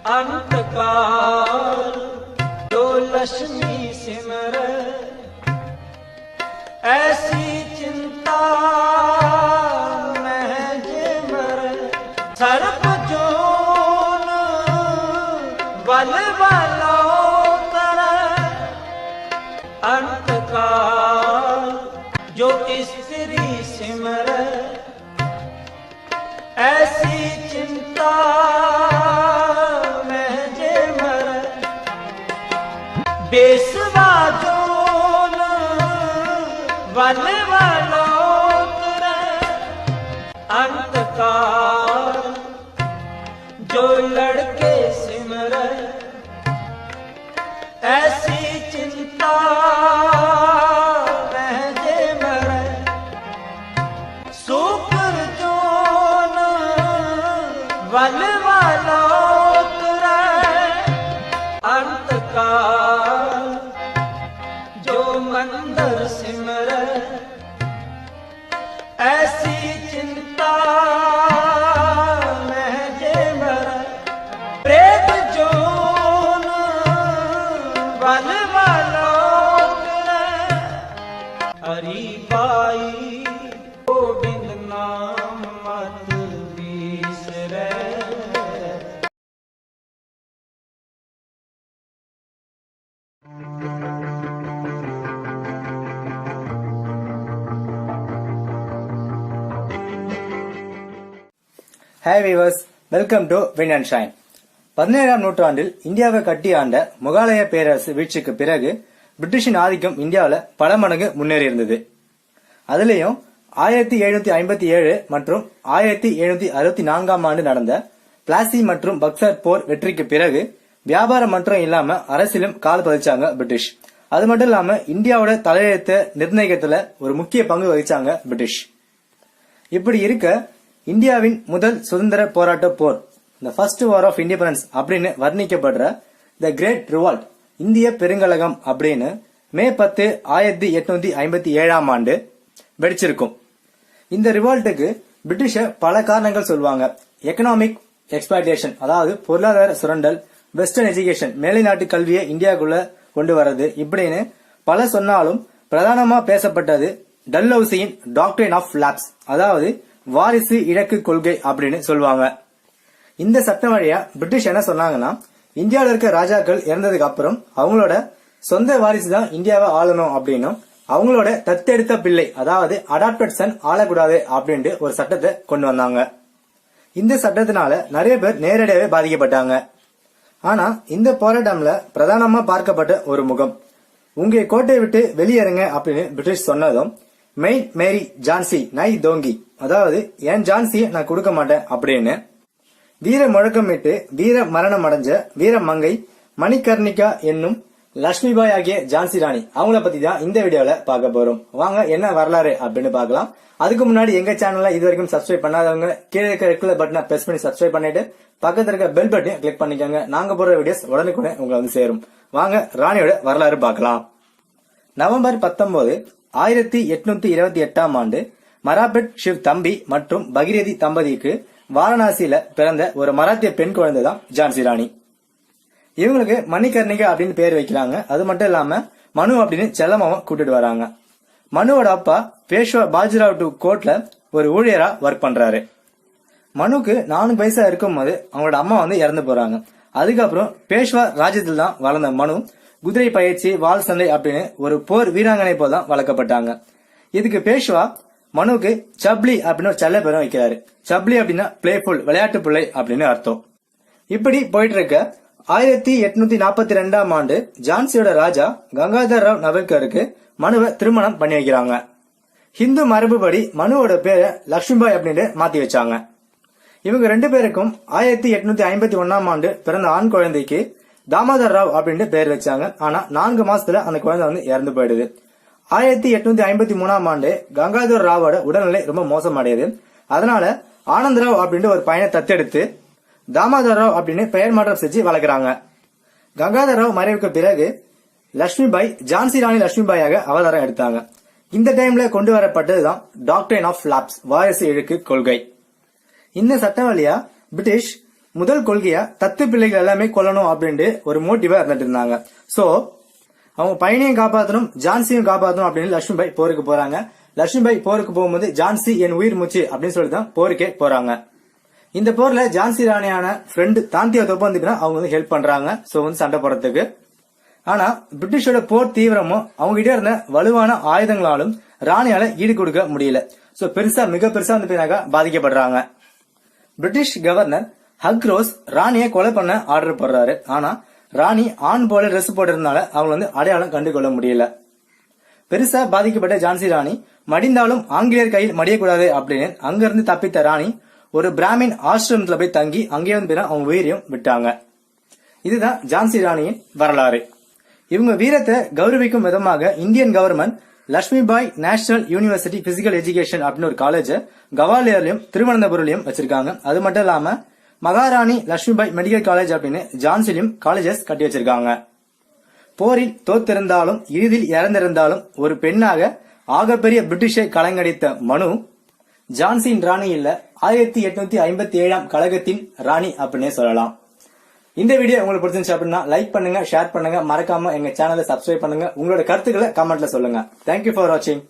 अंत काल जो लक्ष्मी सिमर ऐसी चिंता महज मर सर्प जोन बल वालो तर अंत काल जो स्त्री सिमर ऐसी चिंता बेसवा जोन वन वालो अंत काल जो लड़के सिमर ऐसी चिंता महजे मर सुपर जोन वन वालो अंत काल जो मंदिर सिमर ऐसी चिंता महजे मर प्रेत जोन वन वालो हरि पाई गोविंद नाम मत बिसरै। Hi viewers, welcome to Win and Shine. 17ஆம் நூற்றாண்டில் இந்தியாவை கட்டி ஆண்ட முகலாய பேரரசு வீழ்ச்சிக்கு பிறகு பிரிட்டிஷின் ஆதிக்கம் இந்தியாவில் பல மடங்கு முன்னேறி இருந்தது. அதுலயும் 1757 மற்றும் 1764ஆம் ஆண்டு நடந்த பிளாசி மற்றும் பக்சர் போர் வெற்றிக்கு பிறகு வியாபாரம் மட்டும் இல்லாம அரசியலும் கால் பதிச்சாங்க பிரிட்டிஷ். அது மட்டும் இல்லாம இந்தியாவோட தலையெழுத்தை நிர்ணயிக்கிறதுல ஒரு முக்கிய பங்கு வகிச்சாங்க பிரிட்டிஷ். இப்படி இருக்க இந்தியாவின் முதல் சுதந்திர போராட்ட போர், the first war of independence அப்படின்னு வர்ணிக்கப்படுற த கிரேட் ரிவால்ட், இந்திய பெருங்கலகம் அப்படின்னு மே 10, 1857ஆம் ஆண்டு வெடிச்சிருக்கும். இந்த ரிவால்ட்டுக்கு பிரிட்டிஷ பல காரணங்கள் சொல்லுவாங்க. எக்கனாமிக் எக்ஸ்பிளாய்டேஷன், அதாவது பொருளாதார சுரண்டல், வெஸ்டர்ன் எஜுகேஷன், மேலை நாட்டு கல்வியை இந்தியாவுக்குள்ள கொண்டு வர்றது, இப்படின்னு பல சொன்னாலும் பிரதானமா பேசப்பட்டது டல்ஹௌசியின் டாக்ட்ரின் ஆஃப் லாப்ஸ், அதாவது வாரிசு இழக்கு கொள்கை அப்படின்னு சொல்லுவாங்க. இந்த சட்டம் வழியா பிரிட்டிஷ் என்ன சொன்னாங்கன்னா, இந்தியாவில் இருக்க ராஜாக்கள் இறந்ததுக்கு அப்புறம் அவங்களோட சொந்த வாரிசு தான் இந்தியாவை ஆளணும் அப்படின்னும், அவங்களோட தத்தெடுத்த பிள்ளை அதாவது அடாப்டட் சன் ஆளக்கூடாது அப்படின்ட்டு ஒரு சட்டத்தை கொண்டு வந்தாங்க. இந்த சட்டத்தினால நிறைய பேர் நேரடியாவே பாதிக்கப்பட்டாங்க. ஆனா இந்த போராட்டம்ல பிரதானமா பார்க்கப்பட்ட ஒரு முகம், உங்க கோட்டையை விட்டு வெளியேறுங்க அப்படின்னு பிரிட்டிஷ் சொன்னதும் மெயின் மேரி ஜான்சி நை தோங்கி, அதாவது என் ஜான்சியை நான் கொடுக்க மாட்டேன் அப்படின்னு வீர முழக்கமிட்டு வீர மரணம் அடைஞ்ச வீர மங்கை மணிகர்ணிகா என்னும் லட்சுமிபாய் ஆகிய ஜான்சி ராணி, அவங்கள பத்தி தான் இந்த வீடியோல பார்க்க போறோம். வாங்க என்ன வரலாறு அப்படின்னு பார்க்கலாம். அதுக்கு முன்னாடி எங்க சேனல்ல இது வரைக்கும் சப்ஸ்கிரைப் பண்ணாதவங்க கீழே இருக்க ரெட் பட்டனை பிரஸ் பண்ணி சப்ஸ்கிரைப் பண்ணிட்டு பக்கத்துல இருக்க பெல் பட்டனையும் கிளிக் பண்ணிக்கோங்க. நாங்க போடுற வீடியோஸ் உடனுக்குடனே உங்களை வந்து சேரும். வாங்க ராணியோட வரலாறு பார்க்கலாம். நவம்பர் 19, 1828ஆம் ஆண்டு மராபெட் ஷிவ் தம்பி மற்றும் பகிரதி தம்பதிக்கு வாரணாசியில பிறந்த ஒரு மராத்திய பெண் குழந்தை தான் ஜான்சி ராணி. இவங்களுக்கு மணிகர்ணிகா அப்படின்னு பேர் வைக்கிறாங்க. அது மட்டும் இல்லாம மனு அப்படின்னு செல்லமாவ கூட்டிட்டு வராங்க. மனுவோட அப்பா பேஷ்வா பாஜிராவ் கோர்ட்ல ஒரு ஊழியரா ஒர்க் பண்றாரு. மனுக்கு 4 வயசா இருக்கும் போது அவங்களோட அம்மா வந்து இறந்து போறாங்க. அதுக்கப்புறம் பேஷ்வா ராஜ்யத்தில் தான் வளர்ந்த மனு குதிரை பயிற்சி, வால் சண்டை அப்படின்னு ஒரு போர் வீராங்கனை போல தான் வளர்க்கப்பட்டாங்க. இதுக்கு பேஷ்வா மனுக்கு சப்லி அப்படின்னு ஒரு செல்ல பேரும் வைக்கிறாரு. சப்லி அப்படின்னா பிளேஃபுல், விளையாட்டு பிள்ளை அப்படின்னு அர்த்தம். இப்படி போயிட்டு இருக்க 1842ஆம் ஆண்டு ஜான்சியோட ராஜா கங்காதர் ராவ் நவல்கருக்கு மனுவை திருமணம் பண்ணி வைக்கிறாங்க. ஹிந்து மரபுபடி மனுவோட பேரை லட்சுமிபாய் அப்படின்னு மாத்தி வச்சாங்க. இவங்க 2 பேருக்கும் 1851ஆம் ஆண்டு பிறந்த ஆண் குழந்தைக்கு தாமோதர் ராவ் அப்படின்னு பேர் வச்சாங்க. ஆனா 4 மாசத்துல அந்த குழந்தை வந்து இறந்து போயிடுது. 1853ஆம் ஆண்டு கங்காதர் ராவோட உடல்நிலை ரொம்ப மோசமடையுது. அதனால ஆனந்த் ராவ் அப்படின்னு ஒரு பையனை தத்தெடுத்து தாமோதர் ராவ் அப்படின்னு பெயர் மாற்றம் செஞ்சு வளர்க்குறாங்க. கங்காதர் ராவ் மறைவுக்கு பிறகு லட்சுமிபாய் ஜான்சி ராணி லட்சுமிபாயாக அவதாரம் எடுத்தாங்க. இந்த டைம்ல கொண்டு வரப்பட்டதுதான் டாக்ட்ரின் ஆஃப் லாப்ஸ், வாரிசு இழுக்கு கொள்கை. இந்த சட்டம் வழியா பிரிட்டிஷ் முதல் கொள்கையா தத்து பிள்ளைகள் எல்லாமே கொல்லணும் அப்படின்ட்டு ஒரு மோட்டிவா இருந்துட்டு இருந்தாங்க. சோ அவங்க பையனையும் காப்பாற்றணும், ஜான்சியும் காப்பாற்றணும் அப்படின்னு லட்சுமிபாய் போருக்கு போறாங்க. லட்சுமிபாய் போருக்கு போகும்போது ஜான்சி என் உயிர் மூச்சு அப்படின்னு சொல்லிட்டு தான் போருக்கே போறாங்க. இந்த போர்ல ஜான்சி ராணியான ஃப்ரெண்டு தாந்தியா தோப்பு வந்து அவங்க வந்து ஹெல்ப் பண்றாங்க. சோ வந்து சண்டை போறதுக்கு. ஆனா பிரிட்டிஷோட போர் தீவிரமும் அவங்க கிட்ட இருந்த வலுவான ஆயுதங்களாலும் ராணியால ஈடு கொடுக்க முடியல. சோ மிக பெருசா வந்து பாதிக்கப்படுறாங்க. பிரிட்டிஷ் கவர்னர் ஹக்ரோஸ் ராணியை கொலை பண்ண ஆர்டர் போடுறாரு. ஆனா ராணி ஆண் போல ட்ரெஸ் போட்டிருந்தனால அவங்க வந்து அடையாளம் கண்டு கொள்ள முடியல. பெருசா பாதிக்கப்பட்ட ஜான்சி ராணி மடிந்தாலும் ஆங்கிலேயர் கையில் மடியக்கூடாது அப்படின்னு அங்கிருந்து தப்பித்த ராணி ஒரு பிராமின் ஆசிரமத்துல போய் தங்கி அங்கே வந்து அவங்க உயிரையும் விட்டாங்க. இதுதான் ஜான்சி ராணியின் வரலாறு. இவங்க வீரத்தை கௌரவிக்கும் விதமாக Indian government Lakshmibai national university physical education அப்படின்னு ஒரு காலேஜ் கவாலியர்லயும் திருவனந்தபுரம்லயும் வச்சிருக்காங்க. அது மட்டும் இல்லாம மகாராணி லட்சுமிபாய் மெடிக்கல் காலேஜ் அப்படின்னு ஜான்சிலையும் காலேஜஸ் கட்டி வச்சிருக்காங்க. போரில் தோத்திருந்தாலும் இறுதியில் இறந்திருந்தாலும் ஒரு பெண்ணாக ஆகப்பெரிய பிரிட்டிஷை கலங்கடித்த மனு ஜான்சியின் ராணி இல்ல 1857 கழகத்தின் ராணி அப்படின்னே சொல்லலாம். இந்த வீடியோ உங்களுக்கு பிடிச்சிருந்துச்சு அப்படின்னா லைக் பண்ணுங்க, ஷேர் பண்ணுங்க, மறக்காம எங்க சேனலை சப்ஸ்கிரைப் பண்ணுங்க. உங்களோட கருத்துக்களை கமெண்ட்ல சொல்லுங்க. தேங்க்யூ ஃபார் வாட்சிங்.